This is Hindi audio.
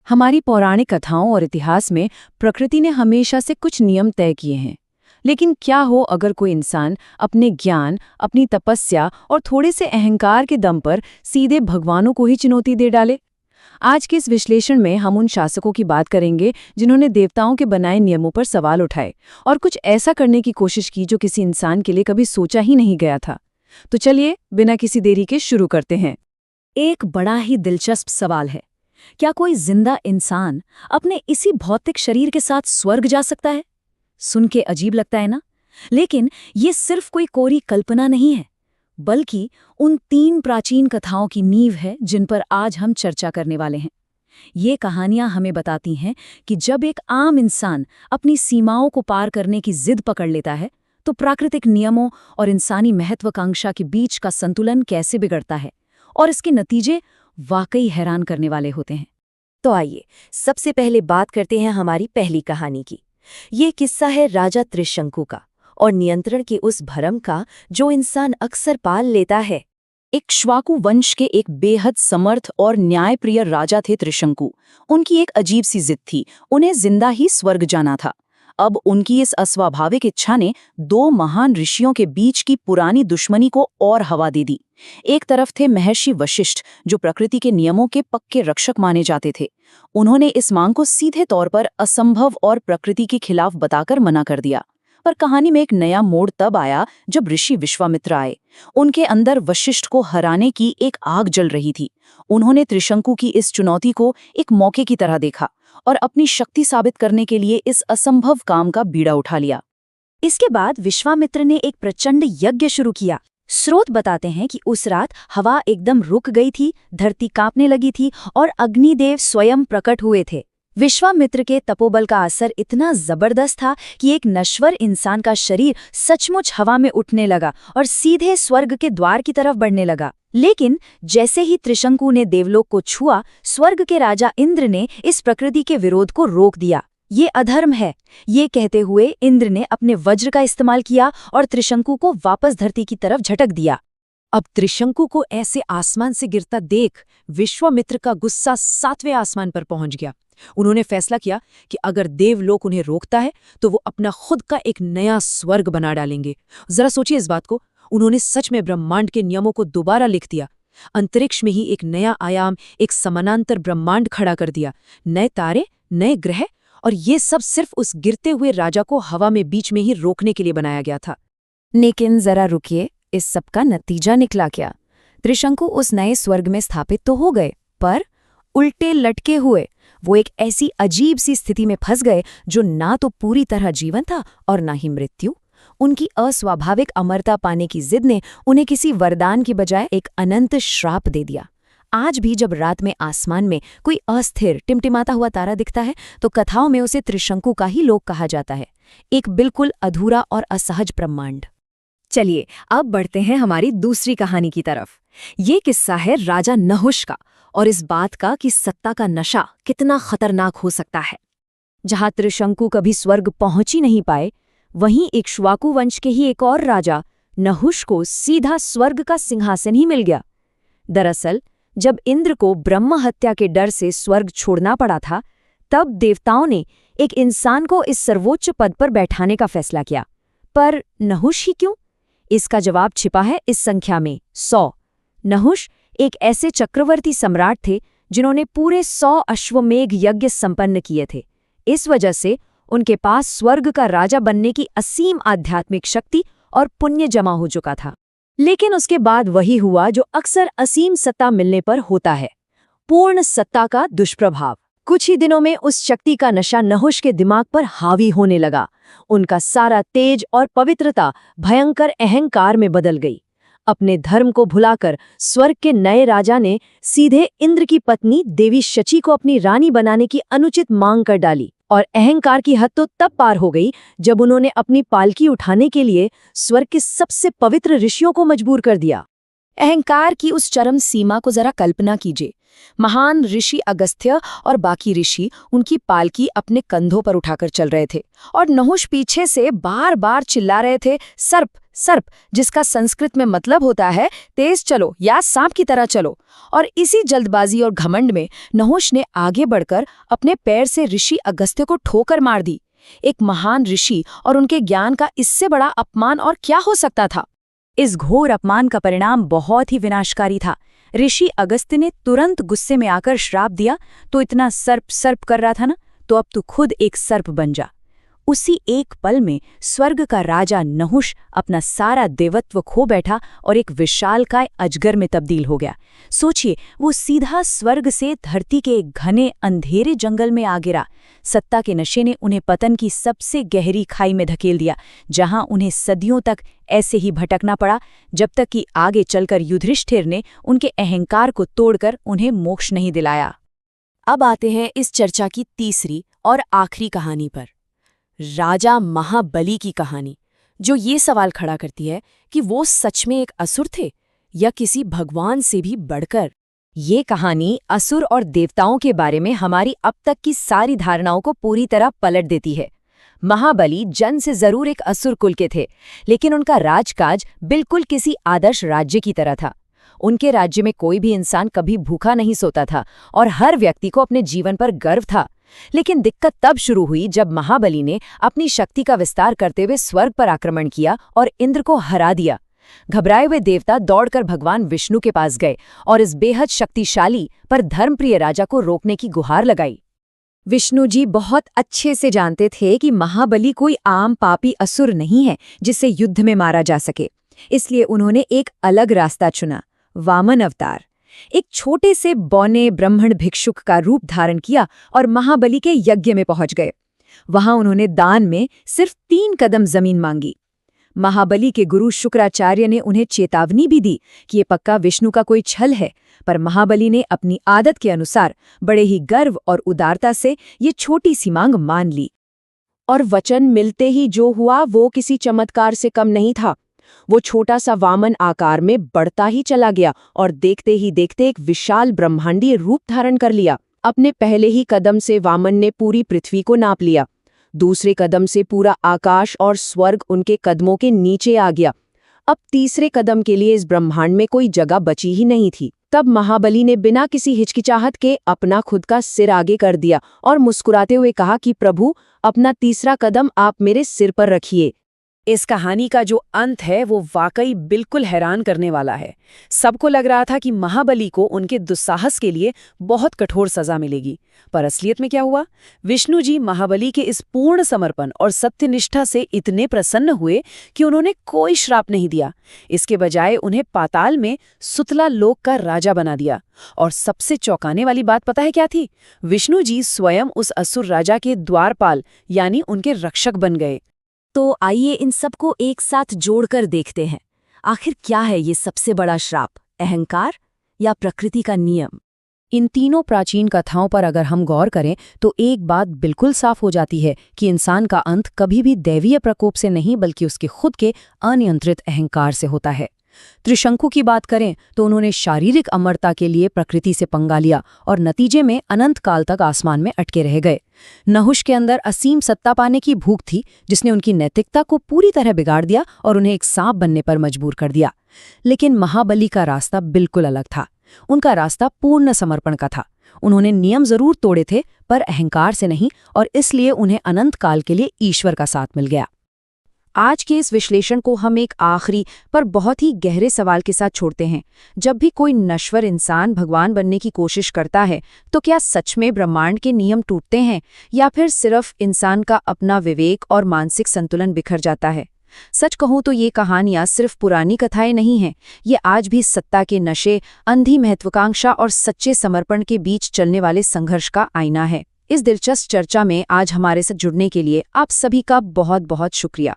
हमारी पौराणिक कथाओं और इतिहास में प्रकृति ने हमेशा से कुछ नियम तय किए हैं। लेकिन क्या हो अगर कोई इंसान अपने ज्ञान, अपनी तपस्या और थोड़े से अहंकार के दम पर सीधे भगवानों को ही चुनौती दे डाले? आज के इस विश्लेषण में हम उन शासकों की बात करेंगे जिन्होंने देवताओं के बनाए नियमों पर सवाल उठाए और कुछ ऐसा करने की कोशिश की जो किसी इंसान के लिए कभी सोचा ही नहीं गया था। तो चलिए बिना किसी देरी के शुरू करते हैं। एक बड़ा ही दिलचस्प सवाल है, क्या कोई जिंदा इंसान अपने इसी भौतिक शरीर के साथ स्वर्ग जा सकता है? सुन के अजीब लगता है ना? लेकिन ये सिर्फ कोई कोरी कल्पना नहीं है, बल्कि उन 3 प्राचीन कथाओं की नींव है जिन पर आज हम चर्चा करने वाले हैं। ये कहानियां हमें बताती हैं कि जब एक आम इंसान अपनी सीमाओं को पार करने की जिद पकड़ लेता है, तो प्राकृतिक नियमों और इंसानी महत्वाकांक्षा के बीच का संतुलन कैसे बिगड़ता है, और इसके नतीजे वाकई हैरान करने वाले होते हैं। तो आइए सबसे पहले बात करते हैं हमारी पहली कहानी की। ये किस्सा है राजा त्रिशंकु का और नियंत्रण के उस भरम का जो इंसान अक्सर पाल लेता है। एक इक्ष्वाकु वंश के एक बेहद समर्थ और न्यायप्रिय राजा थे त्रिशंकु। उनकी एक अजीब सी जिद थी, उन्हें जिंदा ही स्वर्ग जाना था। अब उनकी इस अस्वाभाविक इच्छा ने 2 महान ऋषियों के बीच की पुरानी दुश्मनी को और हवा दे दी। एक तरफ थे महर्षि वशिष्ठ, जो प्रकृति के नियमों के पक्के रक्षक माने जाते थे। उन्होंने इस मांग को सीधे तौर पर असंभव और प्रकृति के खिलाफ बताकर मना कर दिया। पर कहानी में एक नया मोड़ तब आया जब ऋषि विश्वामित्र आए। उनके अंदर वशिष्ठ को हराने की एक आग जल रही थी। उन्होंने त्रिशंकु की इस चुनौती को एक मौके की तरह देखा और अपनी शक्ति साबित करने के लिए इस असंभव काम का बीड़ा उठा लिया। इसके बाद विश्वामित्र ने एक प्रचंड यज्ञ शुरू किया। स्रोत बताते हैं कि उस रात हवा एकदम रुक गई थी, धरती कांपने लगी थी और अग्निदेव स्वयं प्रकट हुए थे। विश्वामित्र के तपोबल का असर इतना जबरदस्त था कि एक नश्वर इंसान का शरीर सचमुच हवा में उठने लगा और सीधे स्वर्ग के द्वार की तरफ बढ़ने लगा। लेकिन जैसे ही त्रिशंकु ने देवलोक को छुआ, स्वर्ग के राजा इंद्र ने इस प्रकृति के विरोध को रोक दिया। ये अधर्म है, ये कहते हुए इंद्र ने अपने वज्र का इस्तेमाल किया और त्रिशंकु को वापस धरती की तरफ झटक दिया। अब त्रिशंकु को ऐसे आसमान से गिरता देख विश्वामित्र का गुस्सा 7वें आसमान पर पहुंच गया। उन्होंने फैसला किया कि अगर देवलोक उन्हें रोकता है तो वो अपना खुद का एक नया स्वर्ग बना डालेंगे। जरा सोचिए इस बात को। उन्होंने सच में ब्रह्मांड के नियमों को दोबारा लिख दिया। अंतरिक्ष में ही एक नया आयाम, एक समानांतर ब्रह्मांड खड़ा कर दिया। नए तारे, नए ग्रह, और ये सब सिर्फ उस गिरते हुए राजा को हवा में बीच में ही रोकने के लिए बनाया गया था। लेकिन जरा रुकिए, इस सब का नतीजा निकला क्या? त्रिशंकु उस नए स्वर्ग में स्थापित तो हो गए, पर उल्टे लटके हुए वो एक ऐसी अजीब सी स्थिति में फंस गए जो ना तो पूरी तरह जीवन था और ना ही मृत्यु। उनकी अस्वाभाविक अमरता पाने की जिद ने उन्हें किसी वरदान की बजाय एक अनंत श्राप दे दिया। आज भी जब रात में आसमान में कोई अस्थिर टिमटिमाता हुआ तारा दिखता है तो कथाओं में उसे त्रिशंकु का ही लोक कहा जाता है, एक बिल्कुल अधूरा और असहज ब्रह्मांड। चलिए अब बढ़ते हैं हमारी दूसरी कहानी की तरफ। ये किस्सा है राजा नहुष का और इस बात का कि सत्ता का नशा कितना खतरनाक हो सकता है। जहां त्रिशंकु कभी स्वर्ग पहुंच ही नहीं पाए, वहीं इक्ष्वाकु वंश के ही एक और राजा नहुष को सीधा स्वर्ग का सिंहासन ही मिल गया। दरअसल जब इंद्र को ब्रह्म हत्या के डर से स्वर्ग छोड़ना पड़ा था, तब देवताओं ने एक इंसान को इस सर्वोच्च पद पर बैठाने का फैसला किया। पर नहुष ही क्यों? इसका जवाब छिपा है इस संख्या में 100। नहुष एक ऐसे चक्रवर्ती सम्राट थे जिन्होंने पूरे 100 अश्वमेघ यज्ञ संपन्न किए थे। इस वजह से उनके पास स्वर्ग का राजा बनने की असीम आध्यात्मिक शक्ति और पुण्य जमा हो चुका था। लेकिन उसके बाद वही हुआ जो अक्सर असीम सत्ता मिलने पर होता है, पूर्ण सत्ता का दुष्प्रभाव। कुछ ही दिनों में उस शक्ति का नशा नहुष के दिमाग पर हावी होने लगा। उनका सारा तेज और पवित्रता भयंकर अहंकार में बदल गई। अपने धर्म को भुलाकर स्वर्ग के नए राजा ने सीधे इंद्र की पत्नी देवी शची को अपनी रानी बनाने की अनुचित मांग कर डाली। और अहंकार की हद तो तब पार हो गई जब उन्होंने अपनी पालकी उठाने के लिए स्वर्ग के सबसे पवित्र ऋषियों को मजबूर कर दिया। अहंकार की उस चरम सीमा को जरा कल्पना कीजिए। महान ऋषि अगस्त्य और बाकी ऋषि उनकी पालकी अपने कंधों पर उठाकर चल रहे थे और नहुष पीछे से बार बार चिल्ला रहे थे, सर्प सर्प, जिसका संस्कृत में मतलब होता है तेज चलो या सांप की तरह चलो। और इसी जल्दबाजी और घमंड में नहुष ने आगे बढ़कर अपने पैर से ऋषि अगस्त्य को ठोकर मार दी। एक महान ऋषि और उनके ज्ञान का इससे बड़ा अपमान और क्या हो सकता था। इस घोर अपमान का परिणाम बहुत ही विनाशकारी था। ऋषि अगस्त्य ने तुरंत गुस्से में आकर श्राप दिया, तो इतना सर्प सर्प कर रहा था ना, तो अब तू खुद एक सर्प बन जा। उसी एक पल में स्वर्ग का राजा नहुष अपना सारा देवत्व खो बैठा और एक विशालकाय अजगर में तब्दील हो गया। सोचिए, वो सीधा स्वर्ग से धरती के एक घने अंधेरे जंगल में आ गिरा। सत्ता के नशे ने उन्हें पतन की सबसे गहरी खाई में धकेल दिया, जहां उन्हें सदियों तक ऐसे ही भटकना पड़ा, जब तक कि आगे चलकर युधिष्ठिर ने उनके अहंकार को तोड़कर उन्हें मोक्ष नहीं दिलाया। अब आते हैं इस चर्चा की तीसरी और आखिरी कहानी पर, राजा महाबली की कहानी, जो ये सवाल खड़ा करती है कि वो सच में एक असुर थे या किसी भगवान से भी बढ़कर। ये कहानी असुर और देवताओं के बारे में हमारी अब तक की सारी धारणाओं को पूरी तरह पलट देती है। महाबली जन्म से जरूर एक असुर कुल के थे, लेकिन उनका राजकाज बिल्कुल किसी आदर्श राज्य की तरह था। उनके राज्य में कोई भी इंसान कभी भूखा नहीं सोता था और हर व्यक्ति को अपने जीवन पर गर्व था। लेकिन दिक्कत तब शुरू हुई जब महाबली ने अपनी शक्ति का विस्तार करते हुए स्वर्ग पर आक्रमण किया और इंद्र को हरा दिया। घबराए हुए देवता दौड़कर भगवान विष्णु के पास गए और इस बेहद शक्तिशाली पर धर्मप्रिय राजा को रोकने की गुहार लगाई। विष्णु जी बहुत अच्छे से जानते थे कि महाबली कोई आम पापी असुर नहीं है जिसे युद्ध में मारा जा सके, इसलिए उन्होंने एक अलग रास्ता चुना, वामन अवतार। एक छोटे से बौने ब्राह्मण भिक्षुक का रूप धारण किया और महाबली के यज्ञ में पहुंच गए। वहां उन्होंने दान में सिर्फ 3 कदम जमीन मांगी। महाबली के गुरु शुक्राचार्य ने उन्हें चेतावनी भी दी कि ये पक्का विष्णु का कोई छल है, पर महाबली ने अपनी आदत के अनुसार बड़े ही गर्व और उदारता से ये छोटी सी मांग मान ली। और वचन मिलते ही जो हुआ वो किसी चमत्कार से कम नहीं था। वो छोटा सा वामन आकार में बढ़ता ही चला गया और देखते ही देखते एक विशाल ब्रह्मांडीय रूप धारण कर लिया। अपने पहले ही कदम से वामन ने पूरी पृथ्वी को नाप लिया। दूसरे कदम से पूरा आकाश और स्वर्ग उनके कदमों के नीचे आ गया। अब तीसरे कदम के लिए इस ब्रह्मांड में कोई जगह बची ही नहीं थी। तब महाबली ने बिना किसी हिचकिचाहट के अपना खुद का सिर आगे कर दिया और मुस्कुराते हुए कहा कि प्रभु, अपना तीसरा कदम आप मेरे सिर पर रखिए। इस कहानी का जो अंत है वो वाकई बिल्कुल हैरान करने वाला है। सबको लग रहा था कि महाबली को उनके दुस्साहस के लिए बहुत कठोर सजा मिलेगी, पर असलियत में क्या हुआ? विष्णु जी महाबली के इस पूर्ण समर्पण और सत्यनिष्ठा से इतने प्रसन्न हुए कि उन्होंने कोई श्राप नहीं दिया। इसके बजाय उन्हें पाताल में सुतला लोक का राजा बना दिया। और सबसे चौंकाने वाली बात पता है क्या थी? विष्णु जी स्वयं उस असुर राजा के द्वारपाल यानी उनके रक्षक बन गए। तो आइए इन सबको एक साथ जोड़कर देखते हैं। आखिर क्या है ये सबसे बड़ा श्राप, अहंकार या प्रकृति का नियम? इन तीनों प्राचीन कथाओं पर अगर हम गौर करें तो एक बात बिल्कुल साफ हो जाती है कि इंसान का अंत कभी भी दैवीय प्रकोप से नहीं बल्कि उसके खुद के अनियंत्रित अहंकार से होता है। त्रिशंकु की बात करें तो उन्होंने शारीरिक अमरता के लिए प्रकृति से पंगा लिया और नतीजे में अनंत काल तक आसमान में अटके रह गए। नहुष के अंदर असीम सत्ता पाने की भूख थी जिसने उनकी नैतिकता को पूरी तरह बिगाड़ दिया और उन्हें एक सांप बनने पर मजबूर कर दिया। लेकिन महाबली का रास्ता बिल्कुल अलग था। उनका रास्ता पूर्ण समर्पण का था। उन्होंने नियम जरूर तोड़े थे पर अहंकार से नहीं, और इसलिए उन्हें अनंत काल के लिए ईश्वर का साथ मिल गया। आज के इस विश्लेषण को हम एक आखिरी पर बहुत ही गहरे सवाल के साथ छोड़ते हैं। जब भी कोई नश्वर इंसान भगवान बनने की कोशिश करता है तो क्या सच में ब्रह्मांड के नियम टूटते हैं या फिर सिर्फ इंसान का अपना विवेक और मानसिक संतुलन बिखर जाता है? सच कहूं तो ये कहानियां सिर्फ पुरानी कथाएं नहीं हैं, ये आज भी सत्ता के नशे, अंधी महत्वाकांक्षा और सच्चे समर्पण के बीच चलने वाले संघर्ष का आईना है। इस दिलचस्प चर्चा में आज हमारे साथ जुड़ने के लिए आप सभी का बहुत बहुत शुक्रिया।